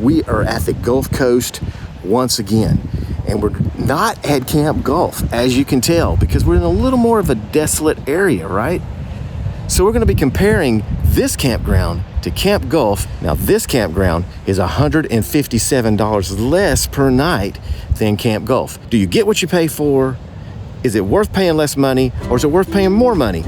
We are at the Gulf Coast once again, and we're not at Camp Gulf, as you can tell, because we're in a little more of a desolate area, right? So we're going to be comparing this campground to Camp Gulf. Now, this campground is $157 less per night than Camp Gulf. Do you get what you pay for? Is it worth paying less money, or is it worth paying more money?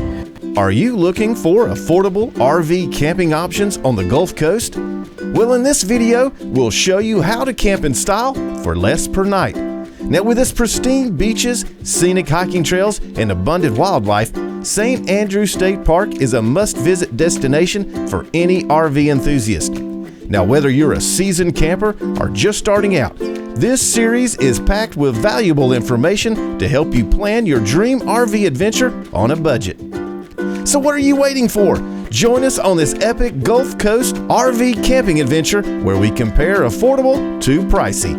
Are you looking for affordable RV camping options on the Gulf Coast? Well, in this video, we'll show you how to camp in style for less per night. Now, with its pristine beaches, scenic hiking trails, and abundant wildlife, St Andrews State Park is a must-visit destination for any RV enthusiast. Now, whether you're a seasoned camper or just starting out, this series is packed with valuable information to help you plan your dream RV adventure on a budget. So what are you waiting for? Join us on this epic Gulf Coast RV camping adventure where we compare affordable to pricey.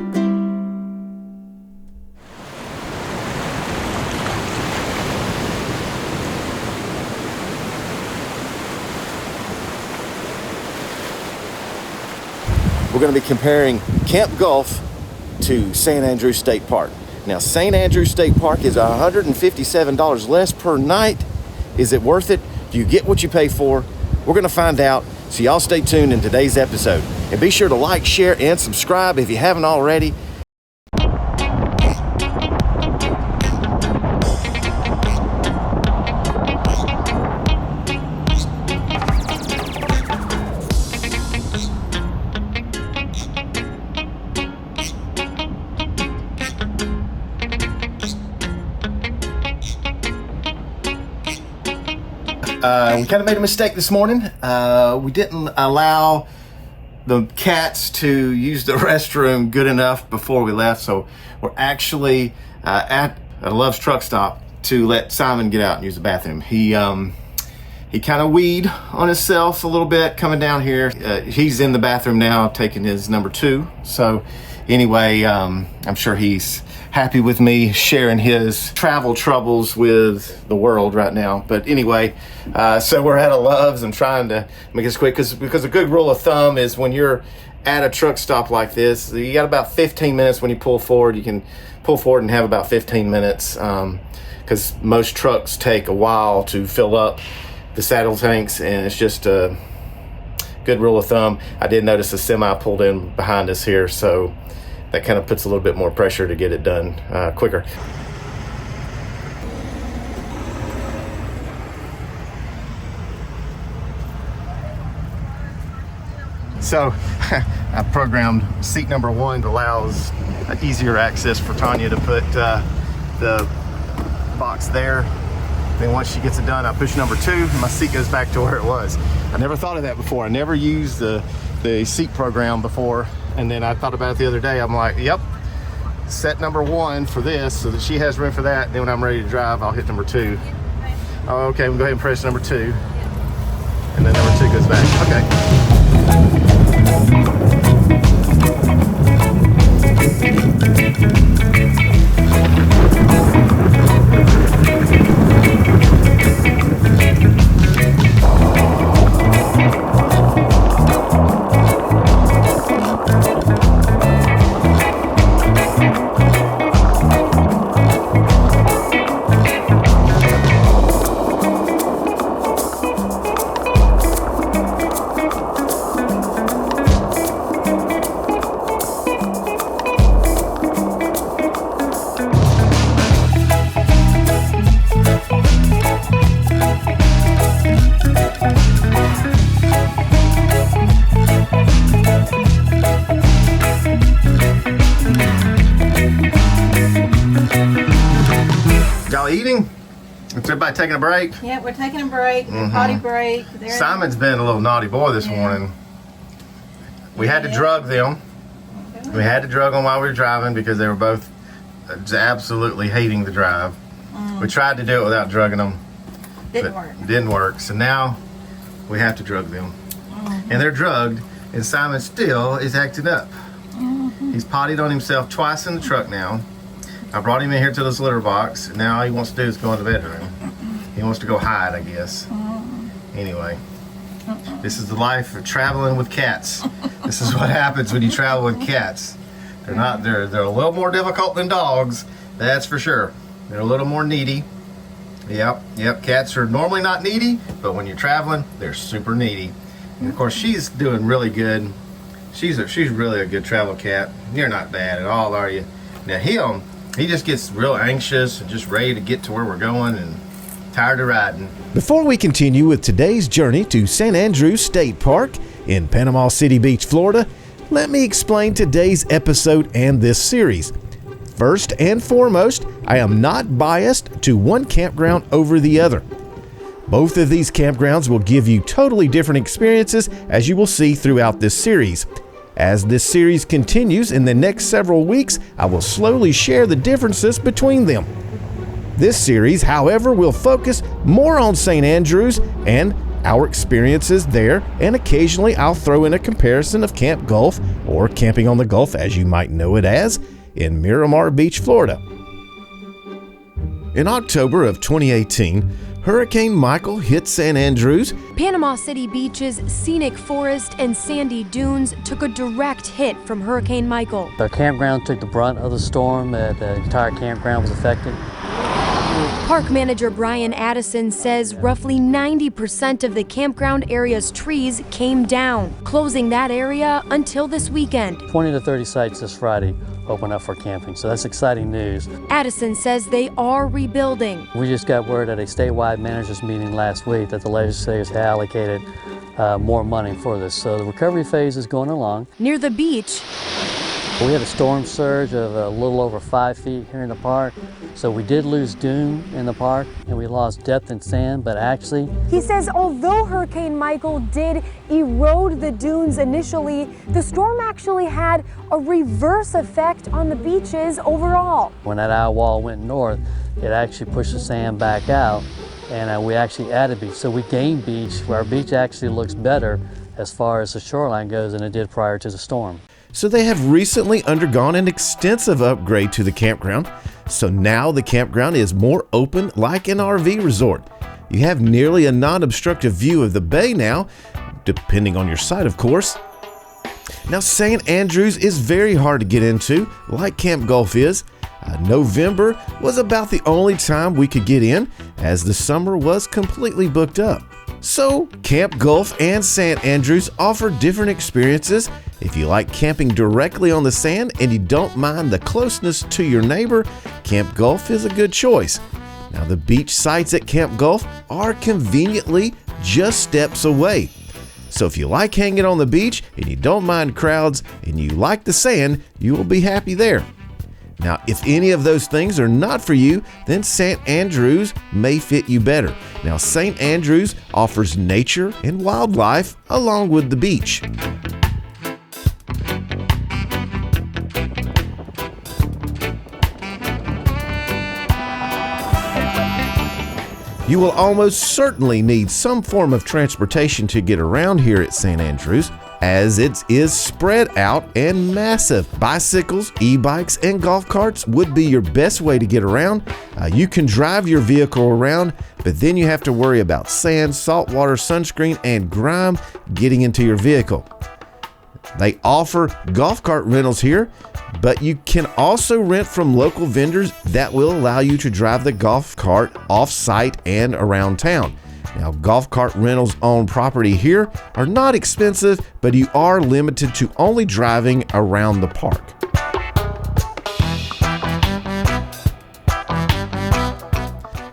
We're going to be comparing Camp Gulf to St Andrews State Park. Now, St Andrews State Park is $157 less per night. Is it worth it? Do you get what you pay for? We're going to find out, so y'all stay tuned in today's episode. And be sure to like, share, and subscribe if you haven't already. We kind of made a mistake this morning. We didn't allow the cats to use the restroom good enough before we left, so we're actually at Love's truck stop to let Simon get out and use the bathroom. He kind of weed on himself a little bit coming down here. He's in the bathroom now taking his number 2. So anyway, I'm sure he's happy with me sharing his travel troubles with the world right now. But anyway, so we're at a Love's and trying to make this quick because a good rule of thumb is when you're at a truck stop like this, you got about 15 minutes when you pull forward. You can pull forward and have about 15 minutes because most trucks take a while to fill up the saddle tanks, and it's just a good rule of thumb. I did notice a semi pulled in behind us here, so that kind of puts a little bit more pressure to get it done quicker. So I programmed seat number 1 that allows easier access for Tanya to put the box there. Then once she gets it done, I push number 2 and my seat goes back to where it was. I never thought of that before. I never used the seat program before. And then I thought about it the other day. I'm like, yep, set number 1 for this so that she has room for that. Then when I'm ready to drive, I'll hit number 2. Oh, okay, we'll go ahead and press number 2. And then number 2 goes back. Okay. Eating? Is everybody taking a break? Yeah, we're taking a break. Potty break. Simon's been a little naughty boy this morning. We had to drug them. Okay. We had to drug them while we were driving because they were both absolutely hating the drive. We tried to do it without drugging them. Didn't work. So now we have to drug them. And they're drugged, and Simon still is acting up. He's pottied on himself twice in the truck now. I brought him in here to this litter box, and now all he wants to do is go in the bedroom. He wants to go hide, I guess. Anyway, This is the life of traveling with cats. This is what happens when you travel with cats. They're a little more difficult than dogs, that's for sure. They're a little more needy. Yep, cats are normally not needy, but when you're traveling, they're super needy. And of course, she's doing really good. She's really a good travel cat. You're not bad at all, are you? Now he just gets real anxious and just ready to get to where we're going and tired of riding. Before we continue with today's journey to St Andrews State Park in Panama City Beach, Florida, let me explain today's episode and this series. First and foremost, I am not biased to one campground over the other. Both of these campgrounds will give you totally different experiences, as you will see throughout this series. As this series continues in the next several weeks, I will slowly share the differences between them. This series, however, will focus more on St. Andrews and our experiences there, and occasionally I'll throw in a comparison of Camp Gulf, or Camping on the Gulf as you might know it as, in Miramar Beach, Florida. In October of 2018, Hurricane Michael hit St. Andrews. Panama City Beach's scenic forest and sandy dunes took a direct hit from Hurricane Michael. Our campground took the brunt of the storm. The entire campground was affected. Park manager Brian Addison says roughly 90% of the campground area's trees came down, closing that area until this weekend. 20 to 30 sites this Friday open up for camping, so that's exciting news. Addison says they are rebuilding. We just got word at a statewide managers meeting last week that the legislators had allocated more money for this, so the recovery phase is going along. Near the beach, we had a storm surge of a little over 5 feet here in the park, so we did lose dune in the park and we lost depth in sand, but actually... He says although Hurricane Michael did erode the dunes initially, the storm actually had a reverse effect on the beaches overall. When that eye wall went north, it actually pushed the sand back out, and we actually added beach. So we gained beach, where our beach actually looks better as far as the shoreline goes than it did prior to the storm. So they have recently undergone an extensive upgrade to the campground. So now the campground is more open, like an RV resort. You have nearly a non-obstructive view of the bay now, depending on your site, of course. Now, St. Andrews is very hard to get into, like Camp Gulf is. November was about the only time we could get in, as the summer was completely booked up. So, Camp Gulf and St. Andrews offer different experiences. If you like camping directly on the sand and you don't mind the closeness to your neighbor, Camp Gulf is a good choice. Now, the beach sites at Camp Gulf are conveniently just steps away. So if you like hanging on the beach and you don't mind crowds and you like the sand, you will be happy there. Now, if any of those things are not for you, then St. Andrews may fit you better. Now, St. Andrews offers nature and wildlife along with the beach. You will almost certainly need some form of transportation to get around here at St. Andrews, as it is spread out and massive. Bicycles, e-bikes, and golf carts would be your best way to get around. You can drive your vehicle around, but then you have to worry about sand, salt water, sunscreen, and grime getting into your vehicle. They offer golf cart rentals here, but you can also rent from local vendors that will allow you to drive the golf cart off-site and around town. Now, golf cart rentals on property here are not expensive, but you are limited to only driving around the park.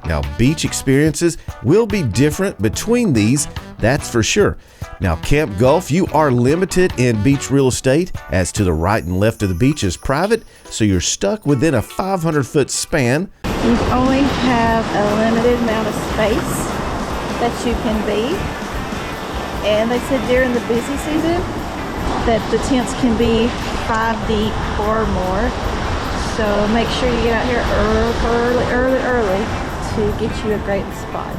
Now, beach experiences will be different between these, that's for sure. Now, Camp Gulf, you are limited in beach real estate, as to the right and left of the beach is private, so you're stuck within a 500-foot span. You only have a limited amount of space that you can be. And they said during the busy season that the tents can be 5 deep or more. So make sure you get out here early to get you a great spot.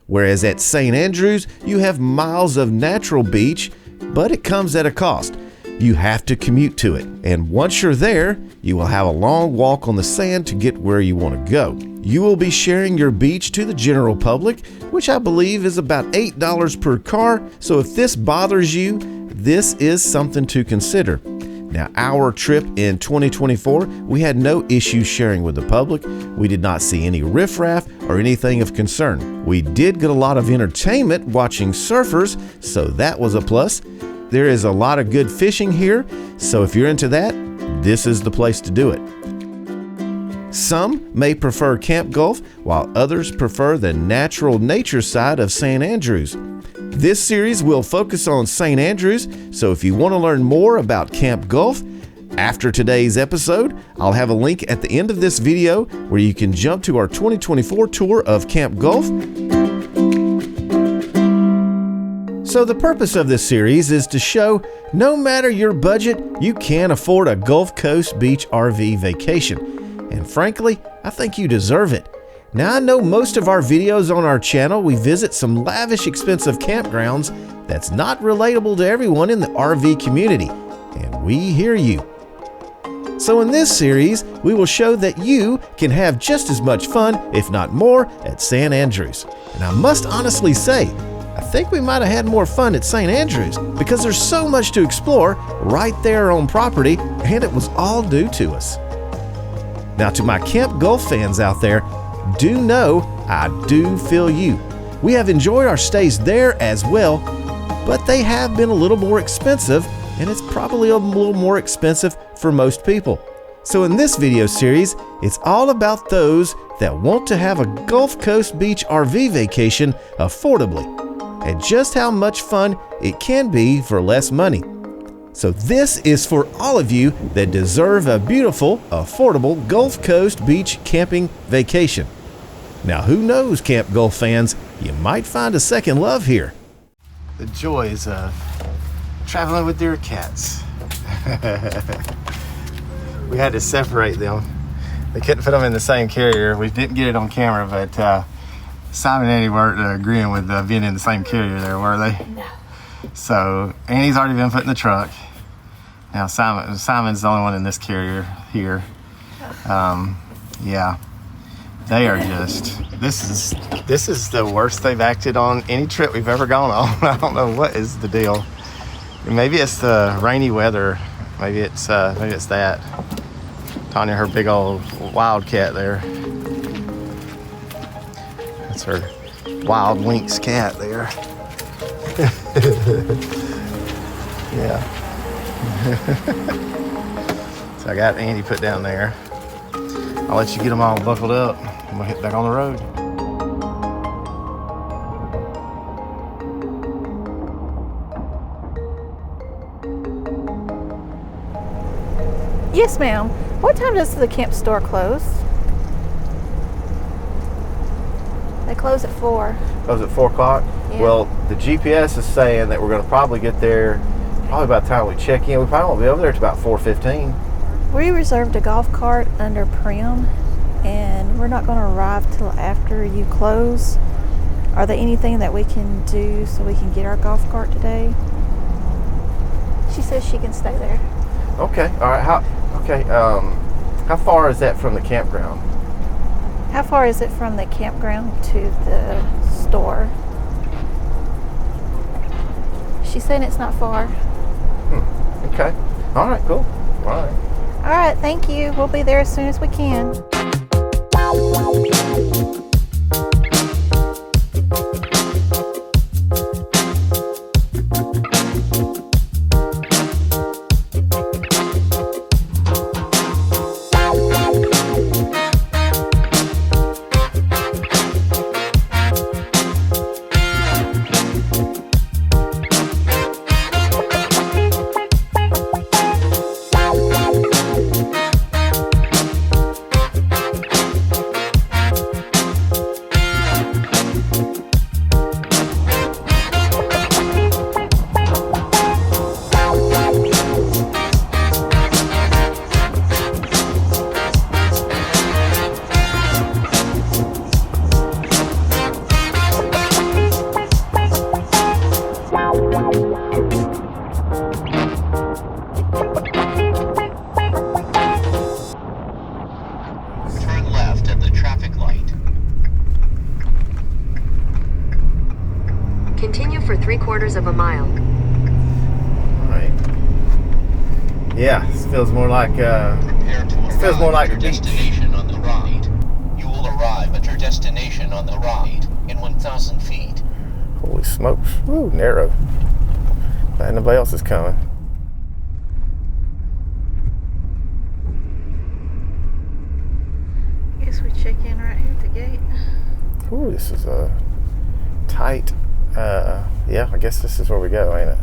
Whereas at St. Andrews, you have miles of natural beach, but it comes at a cost. You have to commute to it, and once you're there, you will have a long walk on the sand to get where you want to go. You will be sharing your beach to the general public, which I believe is about $8 per car. So if this bothers you, this is something to consider. Now, our trip in 2024, we had no issues sharing with the public. We did not see any riffraff or anything of concern. We did get a lot of entertainment watching surfers, so that was a plus. There is a lot of good fishing here, so if you're into that, this is the place to do it. Some may prefer Camp Gulf, while others prefer the natural nature side of St. Andrews. This series will focus on St. Andrews, so if you want to learn more about Camp Gulf, after today's episode, I'll have a link at the end of this video where you can jump to our 2024 tour of Camp Gulf. So the purpose of this series is to show no matter your budget, you can afford a Gulf Coast beach RV vacation. And frankly, I think you deserve it. Now, I know most of our videos on our channel, we visit some lavish, expensive campgrounds that's not relatable to everyone in the RV community, and we hear you. So in this series, we will show that you can have just as much fun, if not more, at St. Andrews. And I must honestly say, I think we might have had more fun at St. Andrews because there's so much to explore right there on property, and it was all due to us. Now, to my Camp Gulf fans out there, do know I do feel you. We have enjoyed our stays there as well, but they have been a little more expensive, and it's probably a little more expensive for most people. So in this video series, it's all about those that want to have a Gulf Coast beach RV vacation affordably, and just how much fun it can be for less money. So this is for all of you that deserve a beautiful, affordable Gulf Coast beach camping vacation. Now, who knows, Camp Gulf fans, you might find a second love here. The joys of traveling with deer cats. We had to separate them. They couldn't fit them in the same carrier. We didn't get it on camera, but Simon and Annie weren't agreeing with being in the same carrier there, were they? No. So Annie's already been put in the truck. Now Simon's the only one in this carrier here. Yeah, they are just, this is the worst they've acted on any trip we've ever gone on. I don't know what is the deal. Maybe it's the rainy weather. Maybe it's that. Tanya, her big old wildcat there. That's her wild lynx cat there. Yeah. So I got Andy put down there. I'll let you get them all buckled up and we'll hit back on the road. Yes, ma'am. What time does the camp store close? They close at 4. Close at 4 o'clock? Yeah. Well, the GPS is saying that we're going to probably get there probably by the time we check in. We probably won't be over there till about 4:15. We reserved a golf cart under Prim, and we're not going to arrive till after you close. Are there anything that we can do so we can get our golf cart today? She says she can stay there. Okay. All right. How far is that from the campground? How far is it from the campground to the store? She's saying it's not far. Okay. All right. Cool. All right. All right. Thank you. We'll be there as soon as we can. 3/4 of a mile. All right. Yeah, this feels more like the beach. Destination on the right. You will arrive at your destination on the right in 1,000 feet. Holy smokes! Woo, narrow. Glad nobody else is coming. Guess we check in right here at the gate. Ooh, this is a tight. Yeah, I guess this is where we go, ain't it?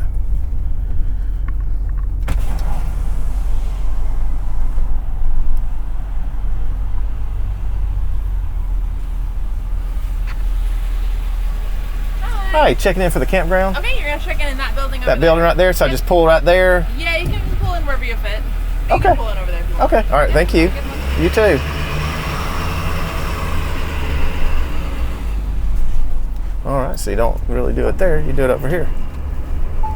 Hi, checking in for the campground. Okay, you're gonna check in that building over That building right there, so I just pull right there. Yeah, you can pull in wherever you fit. You Okay. can pull in over there if you want. Okay, all right, thank you. Good luck. You too. All right, so you don't really do it there, you do it over here.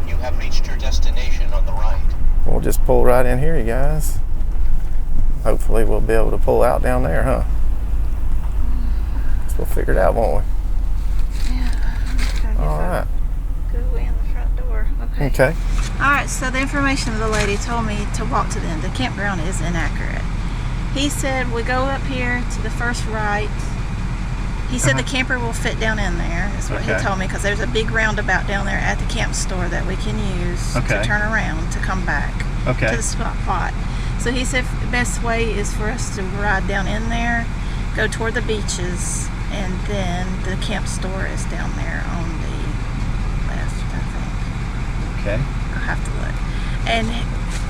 You have reached your destination on the right. We'll just pull right in here, you guys. Hopefully we'll be able to pull out down there, huh? So we'll figure it out, won't we? All right. Go way in the front door. Okay. Okay. All right, so the information the lady told me to walk to them. The campground is inaccurate. He said we go up here to the first right. He said the camper will fit down in there, is what he Okay. told me, because there's a big roundabout down there at the camp store that we can use Okay. to turn around to come back Okay. to the spot. So he said the best way is for us to ride down in there, go toward the beaches, and then the camp store is down there on the left, I think. Okay. I'll have to look. And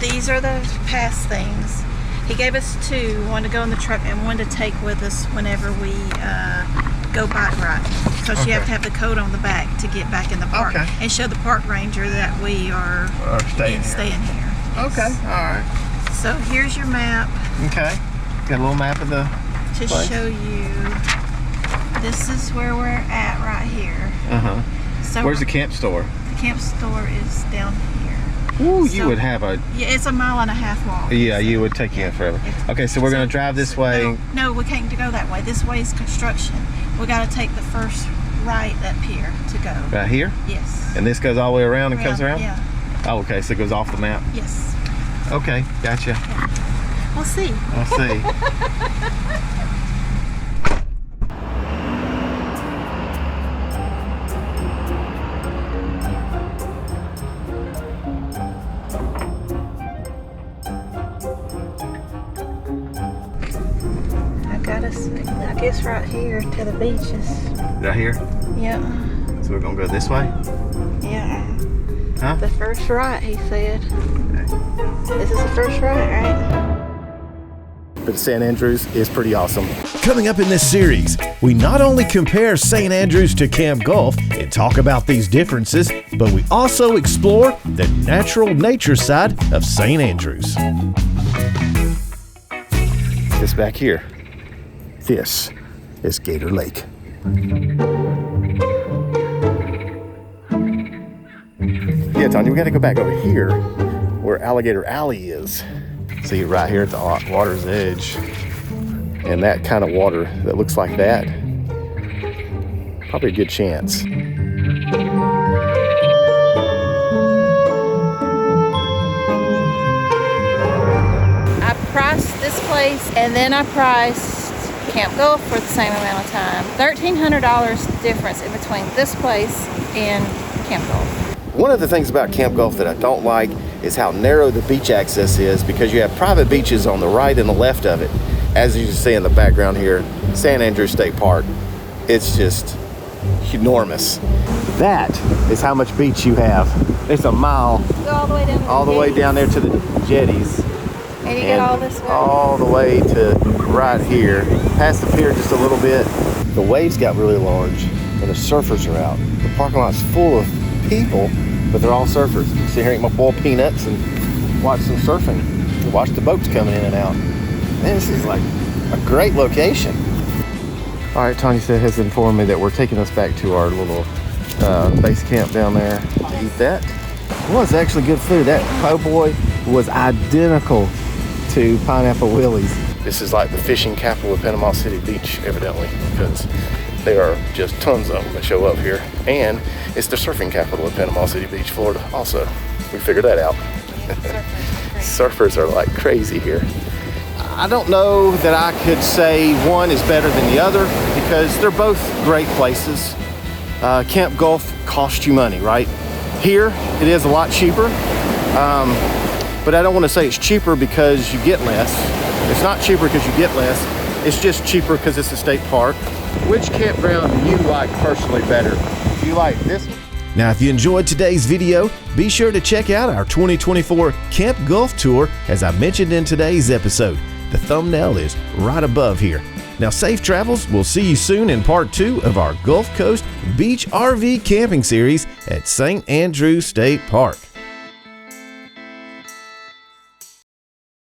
these are the pass things. He gave us two, one to go in the truck and one to take with us whenever we go bike riding. Because you have to have the code on the back to get back in the park. Okay. And show the park ranger that we are Staying here. staying here. Okay, Yes. all right. So here's your map Okay. Got a little map of the to place. show you. This is where we're at right here. Uh-huh. So Where's the camp store? the camp store is down here. Ooh, So- you would have a, Yeah, it's a 1.5 mile walk. yeah, you would take you in forever. Okay, so we're gonna drive this way. No, we can't go that way. This way is construction. We got to take the first right up here to go. Right here? Yes. And this goes all the way around and comes around? Yeah. Oh, okay, so it goes off the map. Yes. Okay, gotcha. We'll see. I'll see. I got us, I guess, right here to the beaches. Right here? Yeah. So we're gonna go this way? Yeah. Huh? The first right, he said. This is the first right, right? But St Andrews is pretty awesome. Coming up in this series, we not only compare St Andrews to Camp Gulf and talk about these differences, but we also explore the natural nature side of St Andrews. This back here, this is Gator Lake. Yeah, Tanya, we gotta go back over here where Alligator Alley is. See, right here at the water's edge. And that kind of water that looks like that, probably a good chance. I priced this place and then I priced Camp Gulf for the same amount of time. $1,300 difference in between this place and Camp Gulf. One of the things about Camp Gulf that I don't like is how narrow the beach access is, because you have private beaches on the right and the left of it. As you can see in the background here, St Andrews State Park, it's just enormous. That is how much beach you have. It's a mile Go all the way down to all the way down there to the jetties. And you get all this way. all the way to right here, past the pier just a little bit. The waves got really large and the surfers are out. The parking lot's full of people, but they're all surfers. Sit here, eat my boiled peanuts and watch some surfing. Watch the boats coming in and out. Man, this is like a great location. All right, Tanya has informed me that we're taking us back to our little base camp down there to eat that. It was actually good food. That po' boy was identical to Pineapple Willie's. This is like the fishing capital of Panama City Beach, evidently, because There are just tons of them that show up here. And it's the surfing capital of Panama City Beach, Florida also. We figured that out. Surfers are like crazy here. I don't know that I could say one is better than the other because they're both great places. Camp Gulf costs you money, right? Here, it is a lot cheaper. But I don't want to say it's cheaper because you get less. It's not cheaper because you get less. It's just cheaper because it's a state park. Which campground do you like personally better? Do you like this one? Now, if you enjoyed today's video, be sure to check out our 2024 Camp Gulf Tour as I mentioned in today's episode. The thumbnail is right above here. Now, safe travels. We'll see you soon in part 2 of our Gulf Coast Beach RV camping series at St Andrews State Park.